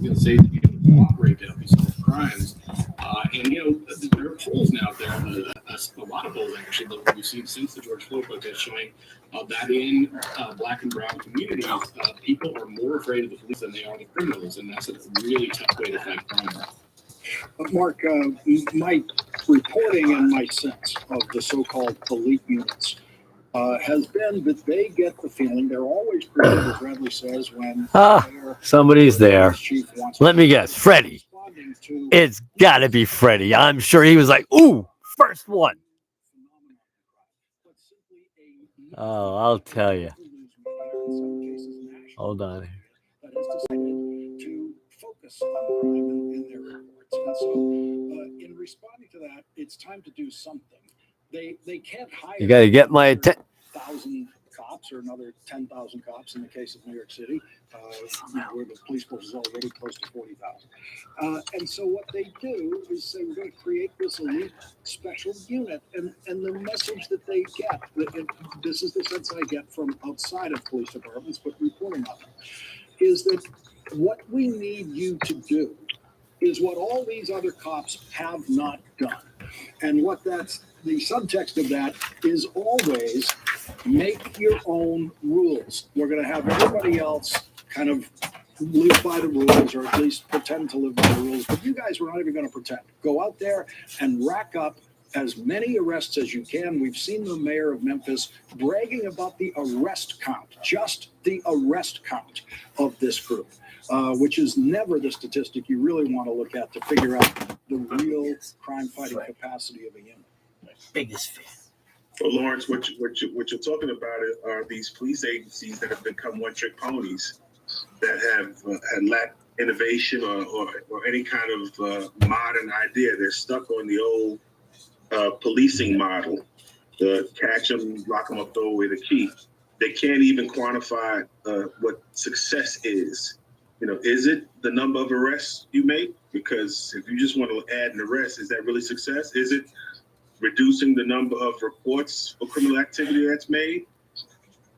been safe to be able to cooperate to help you solve crimes. And there are polls now out there, a lot of polls actually that we've seen since the George Floyd protest showing that in black and brown communities, people are more afraid of the police than they are the criminals, and that's a really tough way to fight crime. Mark, my reporting and my sense of the so-called elite units has been that they get the feeling they're always created, as Radley says, when somebody's there. Let me guess, Freddie. It's got to be Freddie. I'm sure he was like, ooh, first one. Oh, I'll tell you. Hold on. That has decided to focus on crime in their reports. And so, in responding to that, it's time to do something. They can't hire. You got to get my attention. 1,000 cops or another 10,000 cops in the case of New York City, where the police force is already close to 40,000. And so what they do is say we're going to create this elite special unit, and the message that they get, this is the sense I get from outside of police departments, but reporting on it, is that what we need you to do is what all these other cops have not done. And what that's the subtext of that is always make your own rules. We're going to have everybody else kind of live by the rules, or at least pretend to live by the rules. But you guys, we're not even going to pretend. Go out there and rack up as many arrests as you can. We've seen the mayor of Memphis bragging about the arrest count, just the arrest count of this group, which is never the statistic you really want to look at to figure out the real crime-fighting capacity of a unit. Biggest fan. Well, Lawrence, what you're talking about are these police agencies that have become one-trick ponies that have had lacked innovation or any kind of modern idea. They're stuck on the old policing model, the catch them, lock them up, throw away the key. They can't even quantify what success is. Is it the number of arrests you make? Because if you just want to add an arrest, is that really success? Is it reducing the number of reports for criminal activity that's made?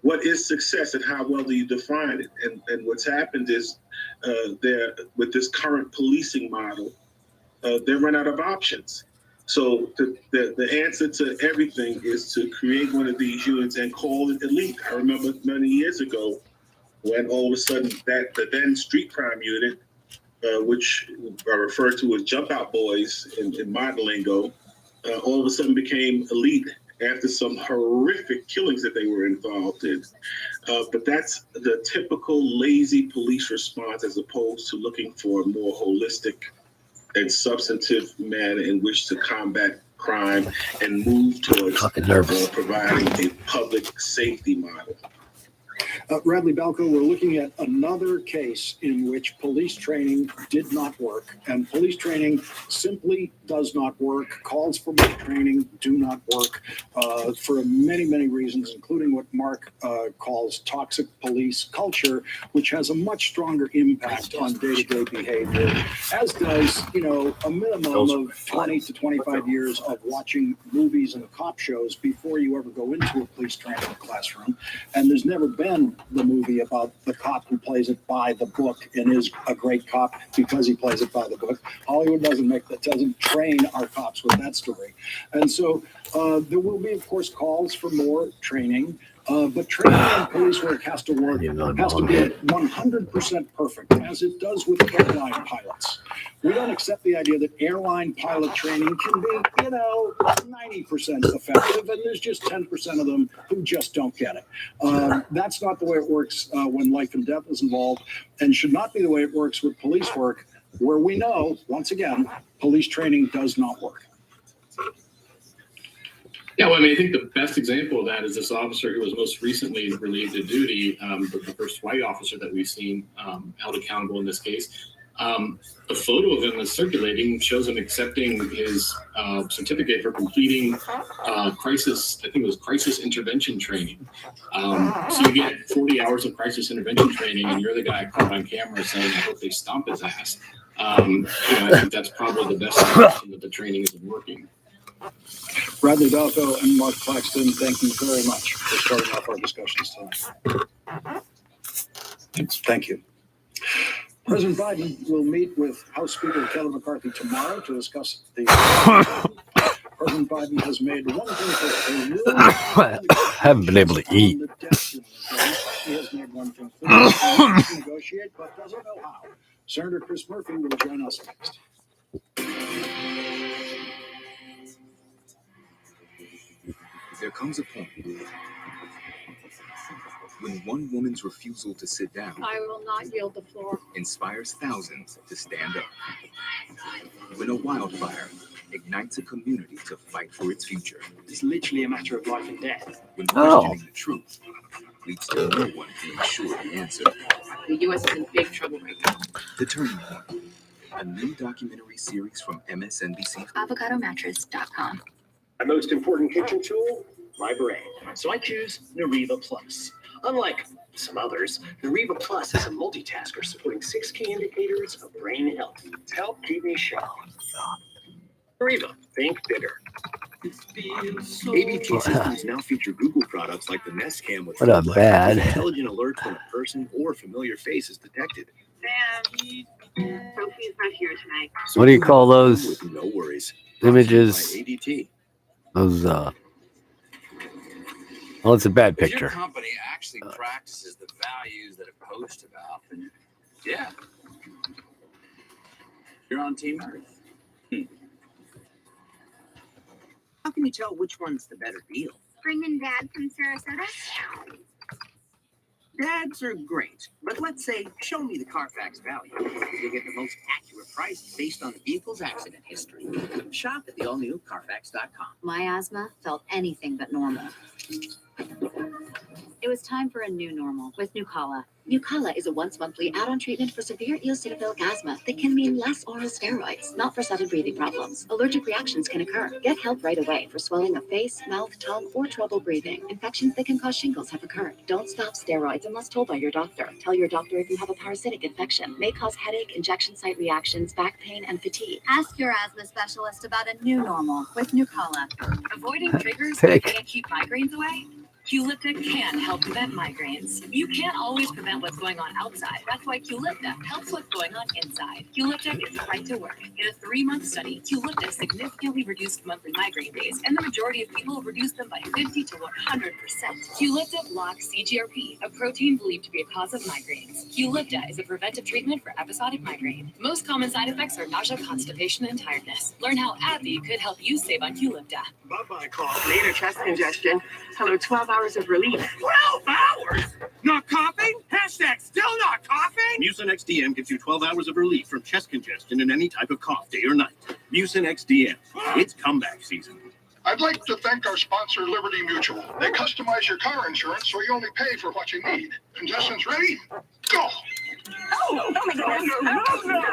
What is success, and how well do you define it? And what's happened is with this current policing model, they run out of options. So the answer to everything is to create one of these units and call it elite. I remember many years ago when all of a sudden the then street crime unit, which are referred to as jump out boys in modern lingo, all of a sudden became elite after some horrific killings that they were involved in. But that's the typical lazy police response, as opposed to looking for a more holistic and substantive manner in which to combat crime and move towards providing a public safety model. Radley Balco, we're looking at another case in which police training did not work, and police training simply does not work. Calls for more training do not work for many, many reasons, including what Mark calls toxic police culture, which has a much stronger impact on day-to-day behavior, as does, a minimum of 20 to 25 years of watching movies and cop shows before you ever go into a police training classroom. And there's never been the movie about the cop who plays it by the book and is a great cop because he plays it by the book. Hollywood doesn't train our cops with that story. And so there will be, of course, calls for more training. But training in police work has to be 100% perfect, as it does with airline pilots. We don't accept the idea that airline pilot training can be, 90% effective, and there's just 10% of them who just don't get it. That's not the way it works when life and death is involved, and should not be the way it works with police work, where we know, once again, police training does not work. Yeah, well, I think the best example of that is this officer who was most recently relieved of duty, the first white officer that we've seen held accountable in this case. A photo of him is circulating, shows him accepting his certificate for completing crisis intervention training. So you get 40 hours of crisis intervention training, and you're the guy caught on camera saying, I hope they stomp his ass. I think that's probably the best indication that the training isn't working. Radley Balco and Mark Claxton, thank you very much for starting off our discussions tonight. Thank you. President Biden will meet with House Speaker Kevin McCarthy tomorrow to discuss the. President Biden has made one thing clear. Haven't been able to eat. He has made one thing clear. He wants to negotiate, but doesn't know how. Senator Chris Murphy will join us next. There comes a point when one woman's refusal to sit down I will not yield the floor. inspires thousands to stand up. When a wildfire ignites a community to fight for its future. It's literally a matter of life and death. When questioning the truth leads to no one being sure the answer. The U.S. is in big trouble right now. The Turning Point, a new documentary series from MSNBC. Avocadomattress.com. My most important kitchen tool, my brain. So I choose Nariva Plus. Unlike some others, Nariva Plus is a multitasker supporting 6 key indicators of brain health to help keep me sharp. Nariva, think bigger. ABT systems now feature Google products like the Nest Cam with What a bad. intelligent alerts when a person or familiar face is detected. Sophie's not here tonight. What do you call those With no worries. images? By ADT. Those well, it's a bad If your picture. company actually practices the values that it posts about, then yeah, you're on Team Earth. How can you tell which one's the better deal? Bringing Dad from Sarasota? Dads are great, but let's say, show me the Carfax value. You'll get the most accurate price based on the vehicle's accident history. Shop at the all-new Carfax.com. My asthma felt anything but normal. It was time for a new normal with Nucala. Nucala is a once-monthly add-on treatment for severe eosinophilic asthma that can mean less oral steroids, not for sudden breathing problems. Allergic reactions can occur. Get help right away for swelling of face, mouth, tongue, or trouble breathing. Infections that can cause shingles have occurred. Don't stop steroids unless told by your doctor. Tell your doctor if you have a parasitic infection. May cause headache, injection site reactions, back pain, and fatigue. Ask your asthma specialist about a new normal with Nucala. Avoiding triggers Pick. that can't keep migraines away? Qlipta can help prevent migraines. You can't always prevent what's going on outside. That's why Qlipta helps what's going on inside. Qlipta is right to work. In a 3-month study, Qlipta significantly reduced monthly migraine days, and the majority of people have reduced them by 50 to 100%. Qlipta blocks CGRP, a protein believed to be a cause of migraines. Qlipta is a preventive treatment for episodic migraine. Most common side effects are nausea, constipation, and tiredness. Learn how AbbVie could help you save on Qlipta. Bye-bye, cough. Later, chest congestion. Hello, 12 hours of relief. 12 hours? Not coughing? Hashtag still not coughing? Mucin XDM gives you 12 hours of relief from chest congestion and any type of cough, day or night. Mucin XDM. It's comeback season. I'd like to thank our sponsor, Liberty Mutual. They customize your car insurance so you only pay for what you need. Contestants ready? Go! Oh my God.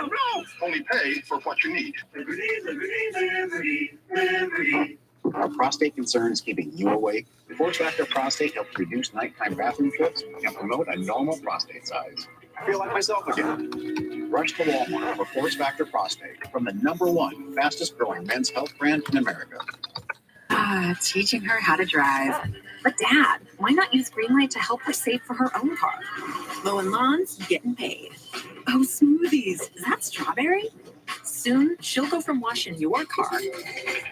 No. Only pay for what you need. Our prostate concern is keeping you awake. Force Factor Prostate helps reduce nighttime bathroom trips and promote a normal prostate size. I feel like myself again. Rush to Walmart for Force Factor Prostate from the #1 fastest growing men's health brand in America. Teaching her how to drive. But Dad, why not use Greenlight to help her save for her own car? Mowing lawns, getting paid. Oh, smoothies. Is that strawberry? Soon, she'll go from washing your car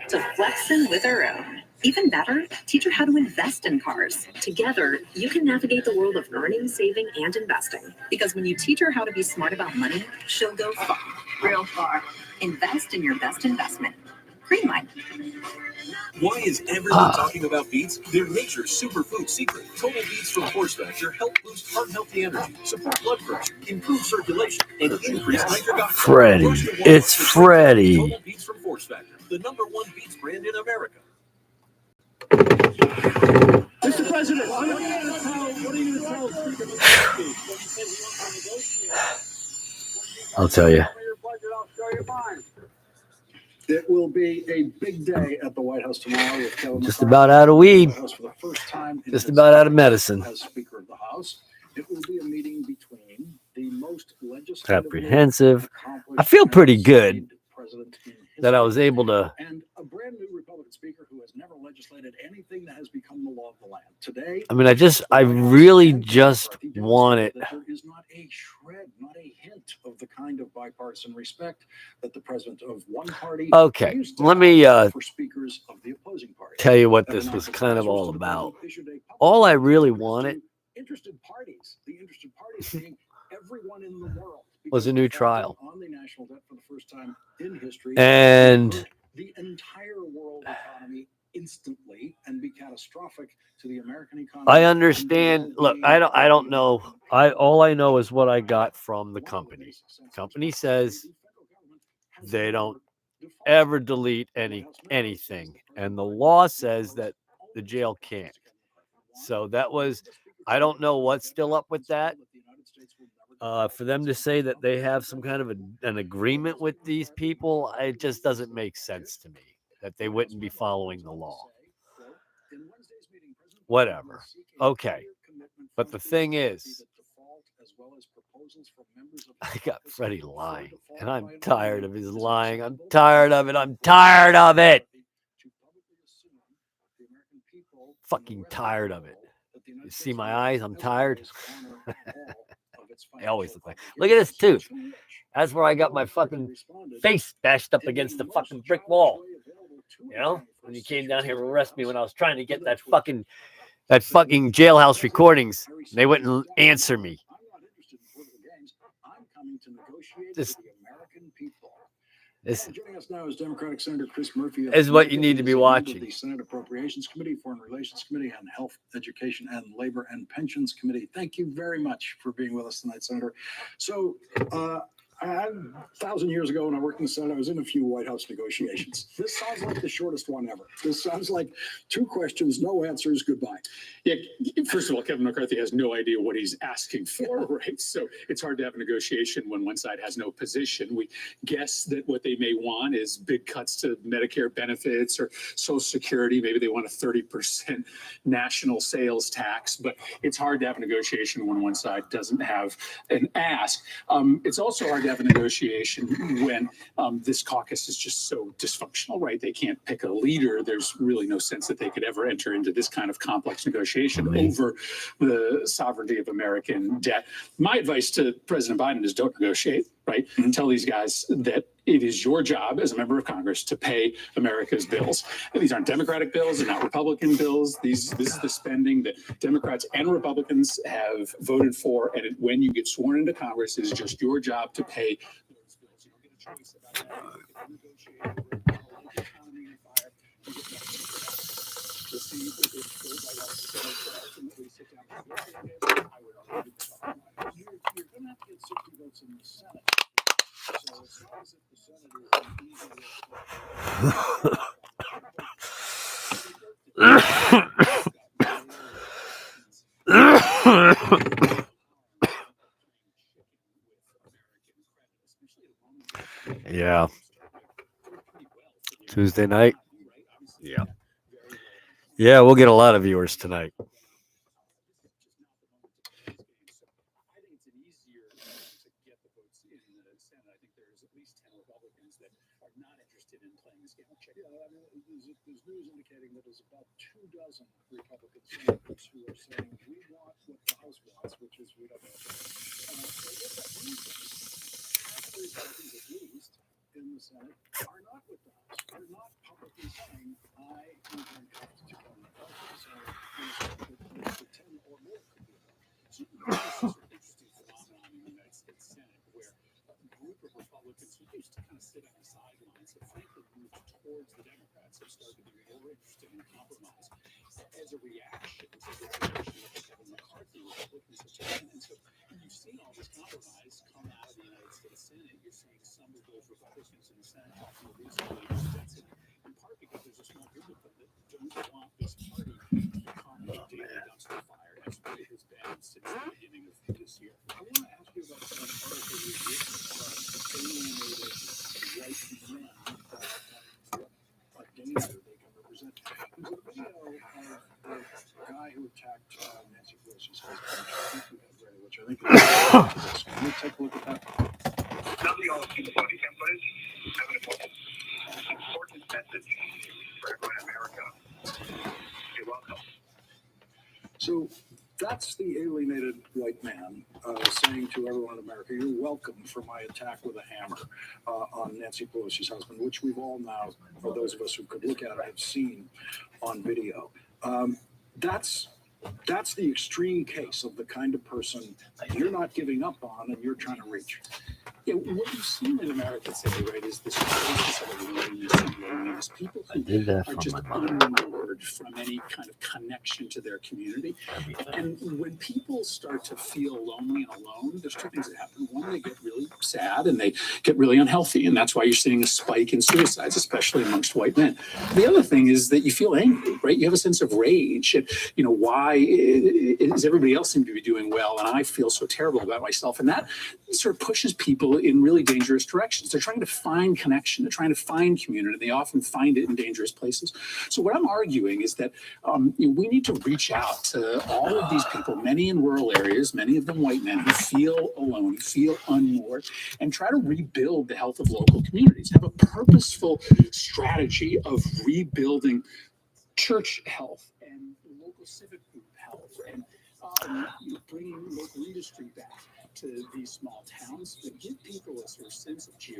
to flexing with her own. Even better, teach her how to invest in cars. Together, you can navigate the world of earning, saving, and investing. Because when you teach her how to be smart about money, she'll go far. Real far. Invest in your best investment. Greenlight. Why is everyone talking about beets? They're nature's superfood secret. Total Beets from Force Factor help boost heart-healthy energy, support blood pressure, improve circulation, and increase nitric oxide. Freddy. It's Freddy. Total Beets from Force Factor, the #1 beets brand in America. Mr. President, what are you going to tell I'll tell you. It will be a big day at the White House tomorrow with Kevin Just McCarthy about out of weed. at the White House for the first time in Just his about out of life medicine. as Speaker of the House. It will be a meeting between the most legislatively Comprehensive. accomplished I feel pretty and good esteemed president in that I was history, able to. and a brand new Republican Speaker who has never legislated anything that has become the law of the land. Today, I mean, I really just want it. that there is not a shred, not a hint of the kind of bipartisan respect that the president of one party Okay, used to let me have for speakers of the opposing party. tell you what Evan this was Marcus kind of Lazarus all to the about. president issued a public All I really notice wanted to interested parties, the interested parties being everyone in the world, was a because new defaulting trial. on the national debt for the first time in history And hurt the entire world economy instantly and be catastrophic to the American economy. I and the understand. Look, well-being I of don't the know. American people. All I know is what I got from the One of company. basic sense Company of says responsibility, the federal government has they never don't defaulted. ever delete The White House memo says anything, the and president the might law not says default that the only jail to can't. Mr. Kevin McCarthy. Why? So that was. The Speaker I don't know told what's the still up with principle that. that the United States will never For them to say that they have some kind of an agreement with these people, it just doesn't make sense to me that they wouldn't be following the law. Whatever. Okay. But the thing is, I got Freddie lying, and I'm tired of his lying. I'm tired of it. I'm tired of it. Fucking tired of it. You see my eyes? I'm tired. I always look like. Look at this tooth. That's where I got my fucking face bashed up against the fucking brick wall. You know, when you came down here to arrest me when I was trying to get that fucking jailhouse recordings, they wouldn't answer me. This Joining us now is Democratic Senator Chris Murphy. Is what you need to be watching. The Senate Appropriations Committee, Foreign Relations Committee, and Health, Education, and Labor and Pensions Committee. Thank you very much for being with us tonight, Senator. So, 1,000 years ago when I worked in the Senate, I was in a few White House negotiations. This sounds like the shortest one ever. This sounds like 2 questions, no answers, goodbye. Yeah, first of all, Kevin McCarthy has no idea what he's asking for, right? So it's hard to have a negotiation when one side has no position. We guess that what they may want is big cuts to Medicare benefits or Social Security. Maybe they want a 30% national sales tax, but it's hard to have a negotiation when one side doesn't have an ask. It's also hard to have a negotiation when this caucus is just so dysfunctional, right? They can't pick a leader. There's really no sense that they could ever enter into this kind of complex negotiation over the sovereignty of American debt. My advice to President Biden is don't negotiate, right? Tell these guys that it is your job as a member of Congress to pay America's bills. And these aren't Democratic bills, they're not Republican bills. This is the spending that Democrats and Republicans have voted for. And when you get sworn into Congress, it is just your job to pay those bills. You don't get a choice about that. You negotiate over the economy and fire. To see if the White House is going to ultimately sit down and negotiate, I would argue you're going to have to get 60 votes in the Senate. So it's not as if the Senate is an easy Yeah. Tuesday night. Yeah. Yeah, we'll get a lot of viewers tonight. I think it's an easier to get the votes in the Senate. I think there's at least 10 Republicans that are not interested in playing this game. Yeah, I mean, there's news indicating that there's about 24 Republican senators who are saying we want what the House wants, which is we don't know. So what that means is Republicans, at least in the Senate, are not with the House. They're not publicly saying I am handcuffed to Kevin McCarthy. So the 10 or more could be. So this is an interesting phenomenon in the United States Senate where a group of Republicans who used to kind of sit on the sidelines have frankly moved towards the Democrats, have started to be more interested in compromise as a reaction to the situation that Kevin McCarthy Republicans have taken. And so you've seen all this compromise come out of the United States Senate. You're seeing some of those Republicans in the Senate talking to recently about that, in part because there's a small group of them that don't want this party to become a daily dumpster fire, as it has been since the beginning of this year. I want to ask you about some article you wrote about alienated white men what danger they can represent. There's a video of the guy who attacked Nancy Pelosi's husband, which I think you have read, which I think is can we take a look at that? Lovely all the body cam footage. Have an important message for everyone in America. You're welcome. So that's the alienated white white man saying to everyone in America, "You're welcome for my attack with a hammer on Nancy Pelosi's husband," which we've all now, for those of us who could look at it, have seen on video. That's the extreme case of the kind of person you're not giving up on and you're trying to reach. Yeah, what you've seen in America today, right, is this crisis of aloneness and loneliness. People who are just unmoored from any kind of connection to their community. And when people start to feel lonely and alone, there's two things that happen. One, they get really sad and they get really unhealthy. And that's why you're seeing a spike in suicides, especially amongst white men. The other thing is that you feel angry, right? You have a sense of rage. And, you know, why is everybody else seem to be doing well and I feel so terrible about myself? And that sort of pushes people in really dangerous directions. They're trying to find connection. They're trying to find community. They often find it in dangerous places. So what I'm arguing is that we need to reach out to all of these people, many in rural areas, many of them white men, who feel alone, who feel unmoored, and try to rebuild the health of local communities. Have a purposeful strategy of rebuilding church health and local civic group health and bringing local industry back to these small towns that give people a sort of sense of geography